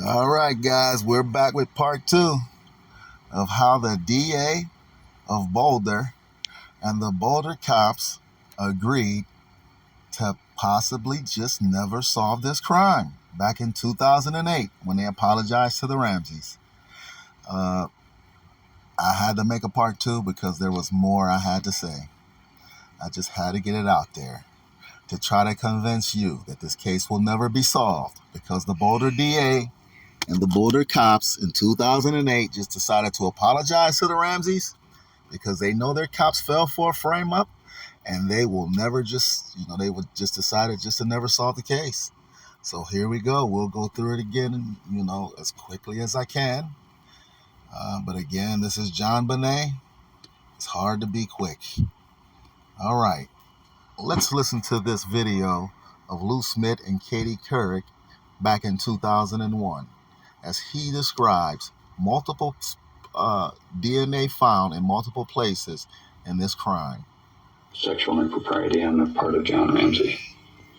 All right, guys, we're back with part two of how the DA of Boulder and the Boulder cops agreed to possibly just never solve this crime back in 2008 when they apologized to the Ramseys. I had to make a part two because there was more I had to say. I just had to get it out there to try to convince you that this case will never be solved because the Boulder DA and the Boulder cops in 2008 just decided to apologize to the Ramseys because they know their cops fell for a frame up and they will never they would just decided just to never solve the case. So here we go. We'll go through it again, as quickly as I can. But again, this is JonBenet. It's hard to be quick. All right. Let's listen to this video of Lou Smith and Katie Couric back in 2001. As he describes multiple DNA found in multiple places in this crime. Sexual impropriety on the part of John Ramsey.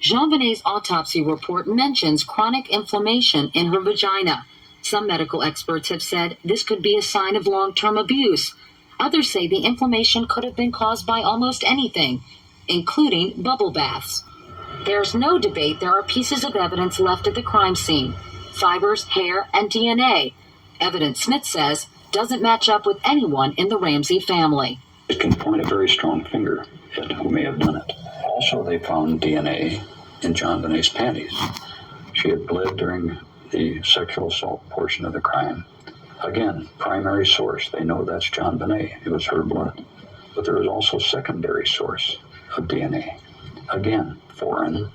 JonBenet's autopsy report mentions chronic inflammation in her vagina. Some medical experts have said this could be a sign of long-term abuse. Others say the inflammation could have been caused by almost anything, including bubble baths. There's no debate there are pieces of evidence left at the crime scene. Fibers, hair, and DNA. Evidence, Smith says, doesn't match up with anyone in the Ramsey family. It can point a very strong finger at who may have done it. Also, they found DNA in JonBenet's panties. She had bled during the sexual assault portion of the crime. Again, primary source. They know that's JonBenet. It was her blood. But there was also secondary source of DNA. Again, foreign.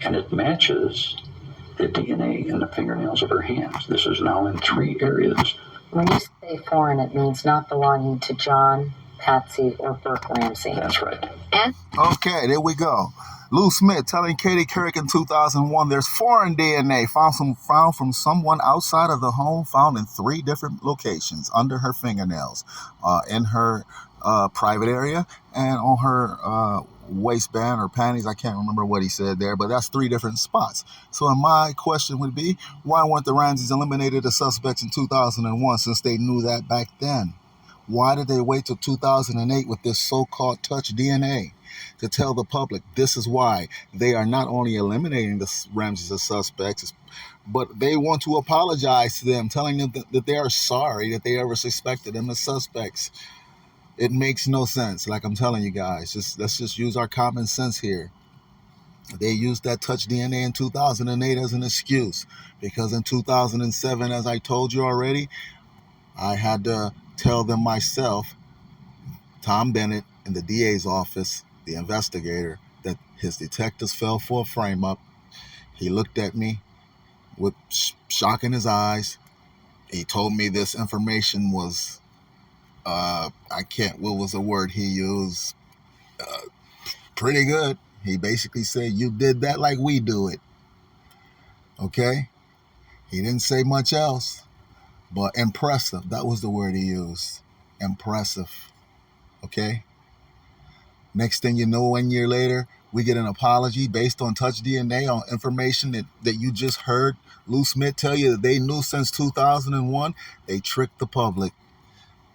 And it matches the DNA in the fingernails of her hands. This is now in 3 areas. When you say foreign, it means not belonging to John, Patsy, or Burke Ramsey. That's right. And Okay, there we go. Lou Smith telling Katie Couric in 2001 there's foreign DNA found from someone outside of the home, found in 3 different locations under her fingernails, in her private area and on her waistband or panties. I can't remember what he said there, but that's 3 different spots. So my question would be, why weren't the Ramseys eliminated as suspects in 2001 since they knew that back then? Why did they wait till 2008 with this so-called touch DNA to tell the public this is why they are not only eliminating the Ramseys as suspects, but they want to apologize to them, telling them that they are sorry that they ever suspected them as suspects? It makes no sense. Like I'm telling you guys, let's just use our common sense here. They used that touch DNA in 2008 as an excuse because in 2007, as I told you already, I had to tell them myself, Tom Bennett in the DA's office, the investigator, that his detectives fell for a frame-up. He looked at me with shock in his eyes. He told me this information was, what was the word he used? Pretty good. He basically said, you did that like we do it. Okay? He didn't say much else. But impressive, that was the word he used. Impressive. Okay? Next thing you know, 1 year later, we get an apology based on touch DNA on information that you just heard Lou Smith tell you that they knew since 2001. They tricked the public.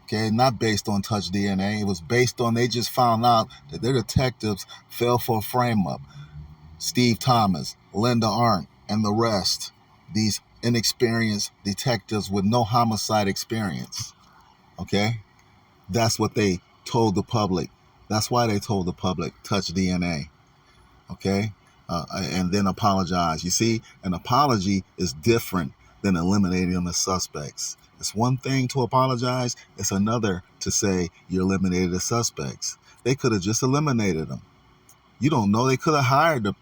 Okay, not based on touch DNA. It was based on they just found out that their detectives fell for a frame-up. Steve Thomas, Linda Arndt, and the rest. These inexperienced detectives with no homicide experience. Okay? That's what they told the public. That's why they told the public touch DNA. Okay? And then apologize. You see, an apology is different than eliminating the suspects. It's one thing to apologize. It's another to say you eliminated the suspects. They could have just eliminated them. You don't know. They could have hired the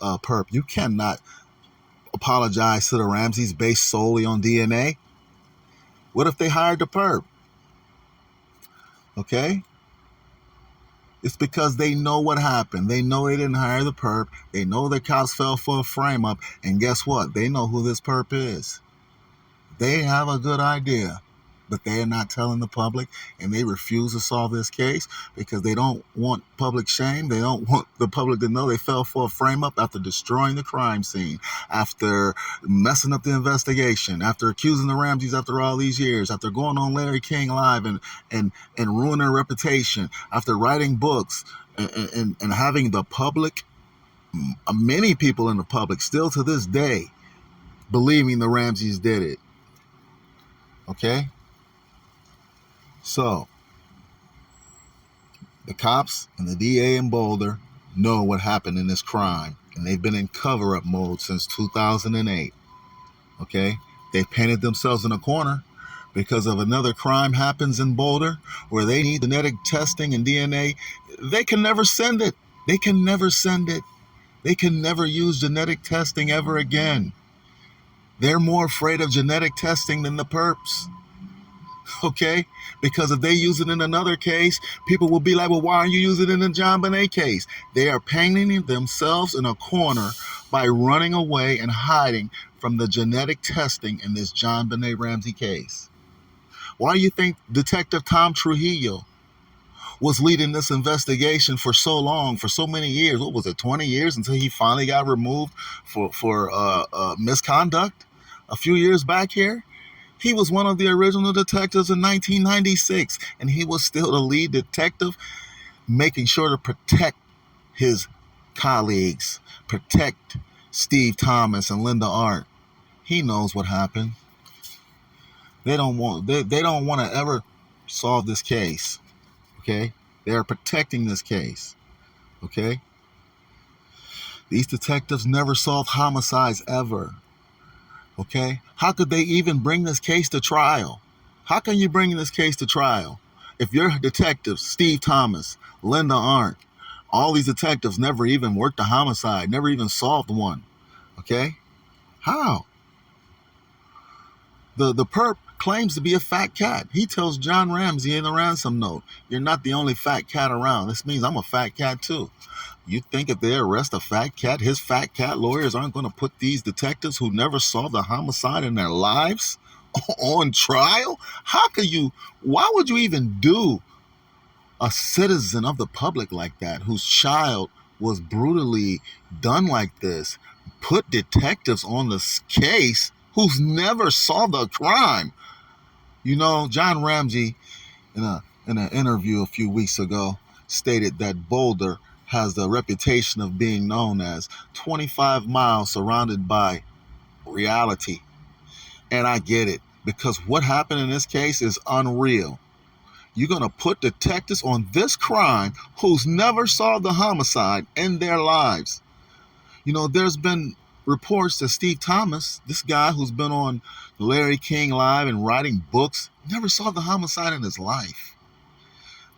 perp. You cannot apologize to the Ramseys based solely on DNA. What if they hired the perp? Okay? It's because they know what happened. They know they didn't hire the perp. They know the cops fell for a frame-up. And guess what? They know who this perp is. They have a good idea. but they are not telling the public, and they refuse to solve this case because they don't want public shame. They don't want the public to know they fell for a frame-up after destroying the crime scene, after messing up the investigation, after accusing the Ramseys after all these years, after going on Larry King Live and ruining their reputation, after writing books and having the public, many people in the public still to this day, believing the Ramseys did it. Okay? So, the cops and the DA in Boulder know what happened in this crime, and they've been in cover-up mode since 2008. Okay? They've painted themselves in a corner because of another crime happens in Boulder where they need genetic testing and DNA. They can never send it. They can never send it. They can never use genetic testing ever again. They're more afraid of genetic testing than the perps. Okay? Because if they use it in another case, people will be like, well, why aren't you using it in the JonBenet case? They are painting themselves in a corner by running away and hiding from the genetic testing in this JonBenet Ramsey case. Why do you think Detective Tom Trujillo was leading this investigation for so long, for so many years? What was it, 20 years, until he finally got removed for misconduct a few years back here? He was one of the original detectives in 1996, and he was still the lead detective, making sure to protect his colleagues, protect Steve Thomas and Linda Art. He knows what happened. They don't want to ever solve this case. Okay? They are protecting this case. Okay? These detectives never solved homicides ever. Okay? How could they even bring this case to trial? How can you bring this case to trial if your detectives, Steve Thomas, Linda Arndt, all these detectives never even worked a homicide, never even solved one? Okay? How? The perp claims to be a fat cat. He tells John Ramsey in the ransom note, "You're not the only fat cat around. This means I'm a fat cat too." You think if they arrest a fat cat, his fat cat lawyers aren't going to put these detectives who never solved a homicide in their lives on trial? Why would you even do a citizen of the public like that, whose child was brutally done like this, put detectives on this case who's never solved a crime? You know, John Ramsey, in an interview a few weeks ago, stated that Boulder has the reputation of being known as 25 miles surrounded by reality. And I get it, because what happened in this case is unreal. You're going to put detectives on this crime who's never solved a homicide in their lives. You know, there's been reports that Steve Thomas, this guy who's been on Larry King Live and writing books, never solved a homicide in his life.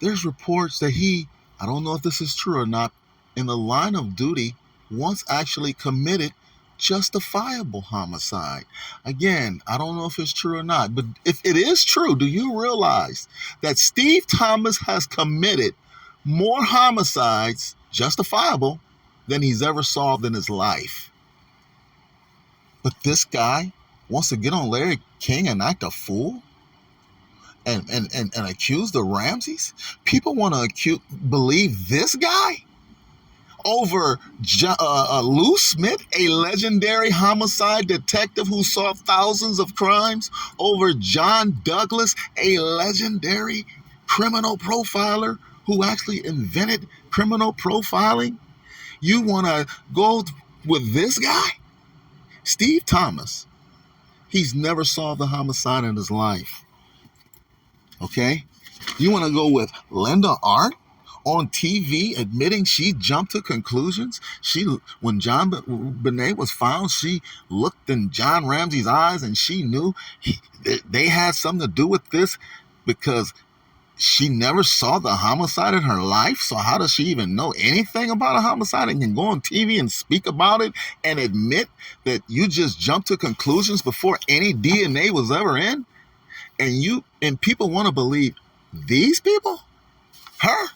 There's reports that he, I don't know if this is true or not, in the line of duty once actually committed justifiable homicide. Again, I don't know if it's true or not, but if it is true, do you realize that Steve Thomas has committed more homicides, justifiable, than he's ever solved in his life? But this guy wants to get on Larry King and act a fool and accuse the Ramseys? People want to believe this guy over Lou Smith, a legendary homicide detective who solved thousands of crimes, over John Douglas, a legendary criminal profiler who actually invented criminal profiling? You want to go with this guy? Steve Thomas. He's never solved a homicide in his life. Okay? You want to go with Linda Art on TV admitting she jumped to conclusions? When JonBenet was found, she looked in John Ramsey's eyes and she knew they had something to do with this because she never saw the homicide in her life. So how does she even know anything about a homicide and can go on TV and speak about it and admit that you just jumped to conclusions before any DNA was ever in? And people want to believe these people? Her?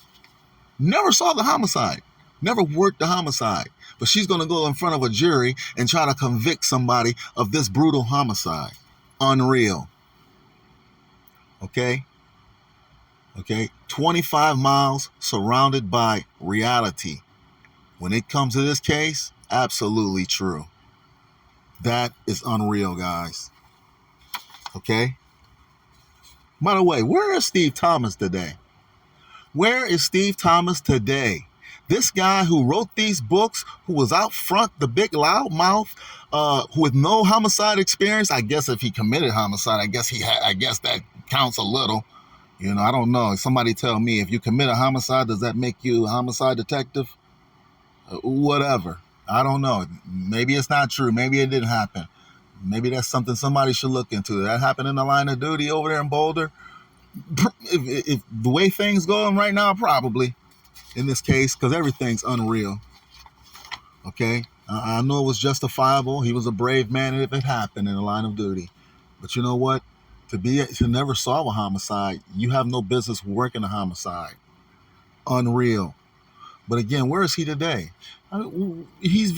Never saw the homicide, never worked the homicide, but she's going to go in front of a jury and try to convict somebody of this brutal homicide. Unreal. Okay? Okay? 25 miles surrounded by reality. When it comes to this case, absolutely true. That is unreal, guys. Okay? By the way, where is Steve Thomas today? Where is Steve Thomas today? This guy who wrote these books, who was out front, the big loudmouth, with no homicide experience. I guess if he committed homicide, I guess that counts a little. You know, I don't know. Somebody tell me, if you commit a homicide, does that make you a homicide detective? Whatever. I don't know. Maybe it's not true. Maybe it didn't happen. Maybe that's something somebody should look into. That happened in the line of duty over there in Boulder. If the way things going right now, probably in this case, because everything's unreal. Okay, I know it was justifiable. He was a brave man if it happened in the line of duty. But you know what? To never solve a homicide, you have no business working a homicide. Unreal. But again, where is he today? He's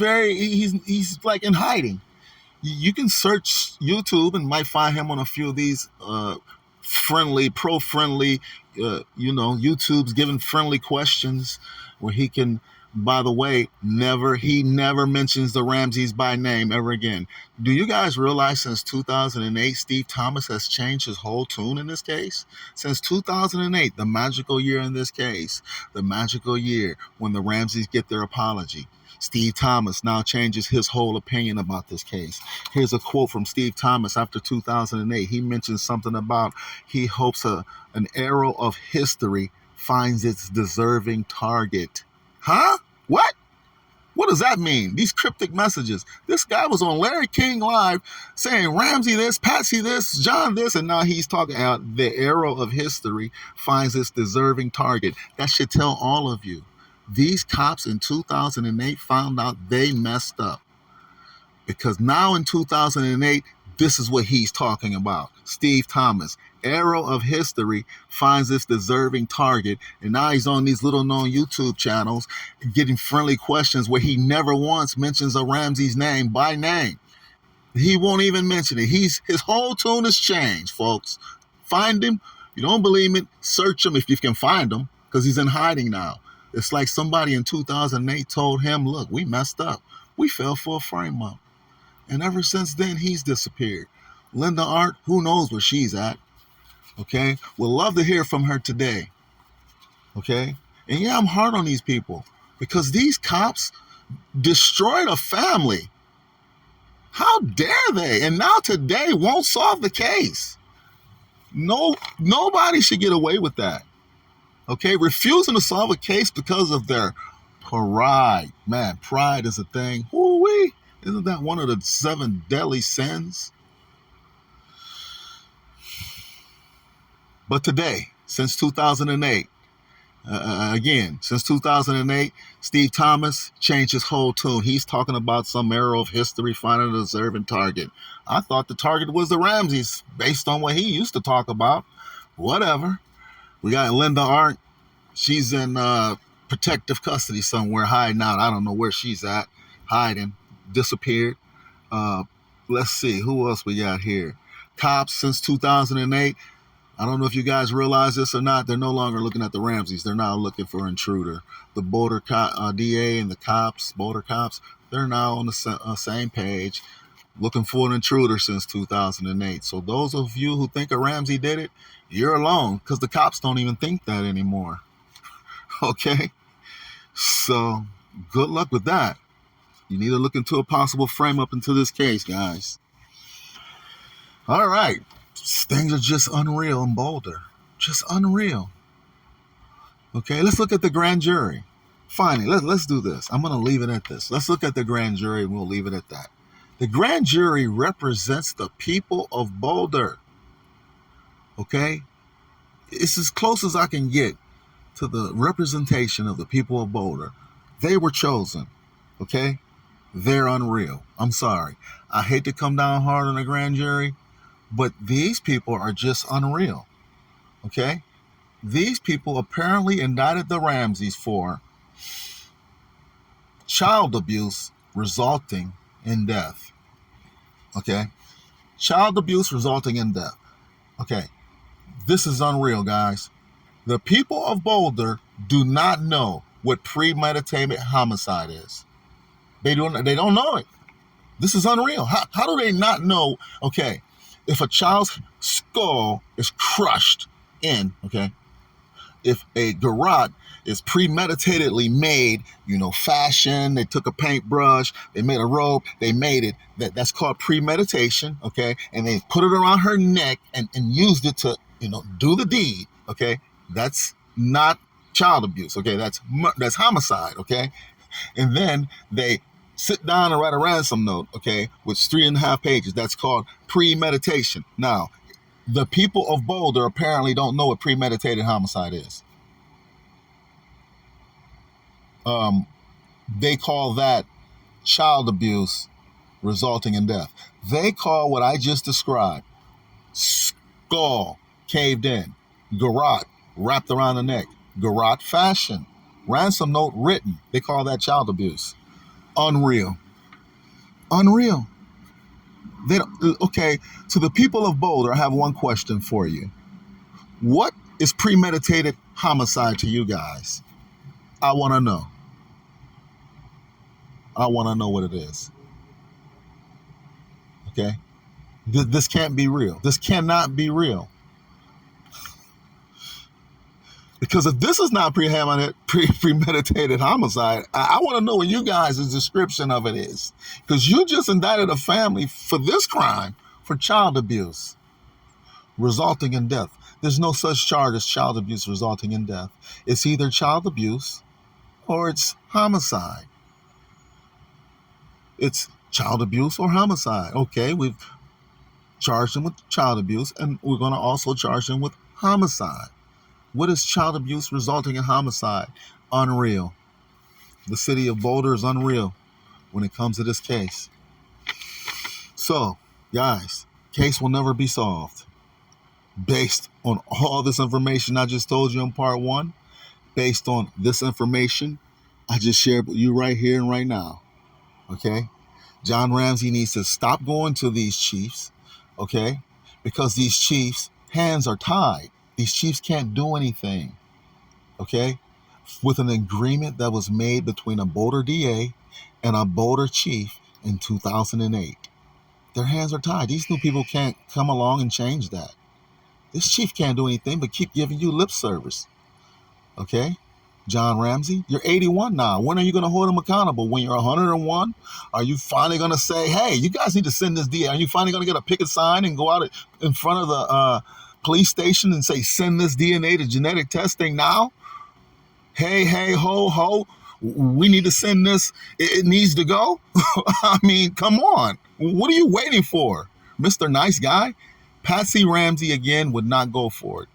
like in hiding. You can search YouTube and might find him on a few of these pro-friendly, YouTube's giving friendly questions where he can, by the way, he never mentions the Ramseys by name ever again. Do you guys realize since 2008, Steve Thomas has changed his whole tune in this case? Since 2008, the magical year in this case, the magical year when the Ramseys get their apology, Steve Thomas now changes his whole opinion about this case. Here's a quote from Steve Thomas after 2008. He mentions something about he hopes an arrow of history finds its deserving target. Huh? What? What does that mean? These cryptic messages. This guy was on Larry King Live saying Ramsey this, Patsy this, John this, and now he's talking about the arrow of history finds its deserving target. That should tell all of you. These cops in 2008 found out they messed up. Because now in 2008, this is what he's talking about. Steve Thomas, arrow of history finds its deserving target. And now he's on these little known YouTube channels getting friendly questions where he never once mentions a Ramsey's name by name. He won't even mention it. His whole tune has changed, folks. Find him. You don't believe it, search him if you can find him, because he's in hiding now. It's like somebody in 2008 told him, look, we messed up. We fell for a frame-up. And ever since then, he's disappeared. Linda Art, who knows where she's at? Okay? We'll love to hear from her today. Okay? And yeah, I'm hard on these people because these cops destroyed a family. How dare they? And now today won't solve the case. No, nobody should get away with that. Okay, refusing to solve a case because of their pride. Man, pride is a thing. Woo-wee. Isn't that one of the 7 deadly sins? But today, since 2008, since 2008, Steve Thomas changed his whole tune. He's talking about some arrow of history finding a deserving target. I thought the target was the Ramseys, based on what he used to talk about. Whatever. We got Linda Art. She's in protective custody somewhere, hiding out. I don't know where she's at, hiding, disappeared. Let's see, who else we got here? Cops since 2008. I don't know if you guys realize this or not. They're no longer looking at the Ramseys. They're now looking for intruder. The Boulder DA and the cops, Boulder cops, they're now on the same page, looking for an intruder since 2008. So those of you who think a Ramsey did it, you're alone, because the cops don't even think that anymore. Okay? So good luck with that. You need to look into a possible frame up into this case, guys. All right. Things are just unreal in Boulder. Just unreal. Okay, let's look at the grand jury. Finally, let's do this. I'm going to leave it at this. Let's look at the grand jury and we'll leave it at that. The grand jury represents the people of Boulder. Okay? It's as close as I can get to the representation of the people of Boulder. They were chosen. Okay? They're unreal. I'm sorry. I hate to come down hard on the grand jury, but these people are just unreal. Okay? These people apparently indicted the Ramseys for child abuse resulting in death. Okay? Child abuse resulting in death. Okay. This is unreal, guys. The people of Boulder do not know what premeditated homicide is. They don't know it. This is unreal. How do they not know? Okay, if a child's skull is crushed in, okay, if a garrote is premeditatedly made, fashion, they took a paintbrush, they made a rope, they made it, that's called premeditation, okay, and they put it around her neck and used it to, do the deed, okay, that's not child abuse, okay, that's homicide, okay, and then they sit down and write a ransom note, okay, which is 3.5 pages. That's called premeditation. Now, the people of Boulder apparently don't know what premeditated homicide is. They call that child abuse resulting in death. They call what I just described skull caved in, garrote wrapped around the neck, garrote fashion, ransom note written. They call that child abuse. Unreal. Okay, to the people of Boulder, I have one question for you. What is premeditated homicide to you guys? I want to know. I want to know what it is. Okay? This can't be real. This cannot be real. Because if this is not premeditated homicide, I want to know what you guys' description of it is. Because you just indicted a family for this crime, for child abuse, resulting in death. There's no such charge as child abuse resulting in death. It's either child abuse or it's homicide. It's child abuse or homicide. Okay, we've charged them with child abuse, and we're going to also charge them with homicide. What is child abuse resulting in homicide? Unreal. The city of Boulder is unreal when it comes to this case. So, guys, case will never be solved. Based on all this information I just told you in part 1, based on this information I just shared with you right here and right now, okay? John Ramsey needs to stop going to these chiefs, okay? Because these chiefs' hands are tied. These chiefs can't do anything, okay? With an agreement that was made between a Boulder DA and a Boulder chief in 2008. Their hands are tied. These new people can't come along and change that. This chief can't do anything but keep giving you lip service, okay? John Ramsey, you're 81 now. When are you going to hold him accountable? When you're 101? Are you finally going to say, hey, you guys need to send this DA? Are you finally going to get a picket sign and go out in front of the police station and say, send this DNA to genetic testing now? Hey, ho, ho, we need to send this. It needs to go. I mean, come on. What are you waiting for? Mr. Nice Guy? Patsy Ramsey, again, would not go for it.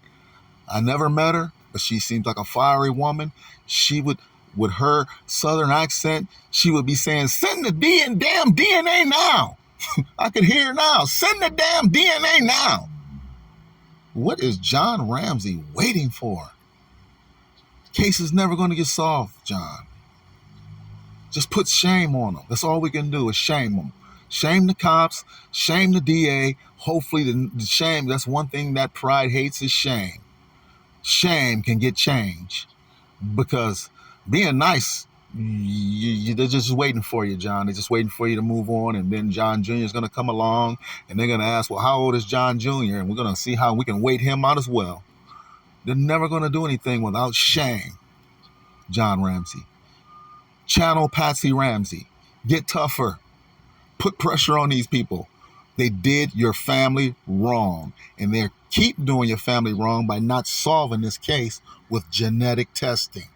I never met her, but she seems like a fiery woman. She would, with her southern accent, she would be saying, send the damn DNA now. I could hear her now. Send the damn DNA now. What is John Ramsey waiting for? Case is never going to get solved, John. Just put shame on them. That's all we can do is shame them. Shame the cops, shame the DA. Hopefully the shame, that's one thing that pride hates is shame. Shame can get change. Because being nice, they're just waiting for you, John. They're just waiting for you to move on, and then John Jr. is going to come along, and they're going to ask, well, how old is John Jr.? And we're going to see how we can wait him out as well. They're never going to do anything without shame, John Ramsey. Channel Patsy Ramsey. Get tougher. Put pressure on these people. They did your family wrong, and they keep doing your family wrong by not solving this case with genetic testing.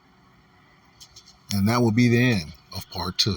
And that will be the end of part 2.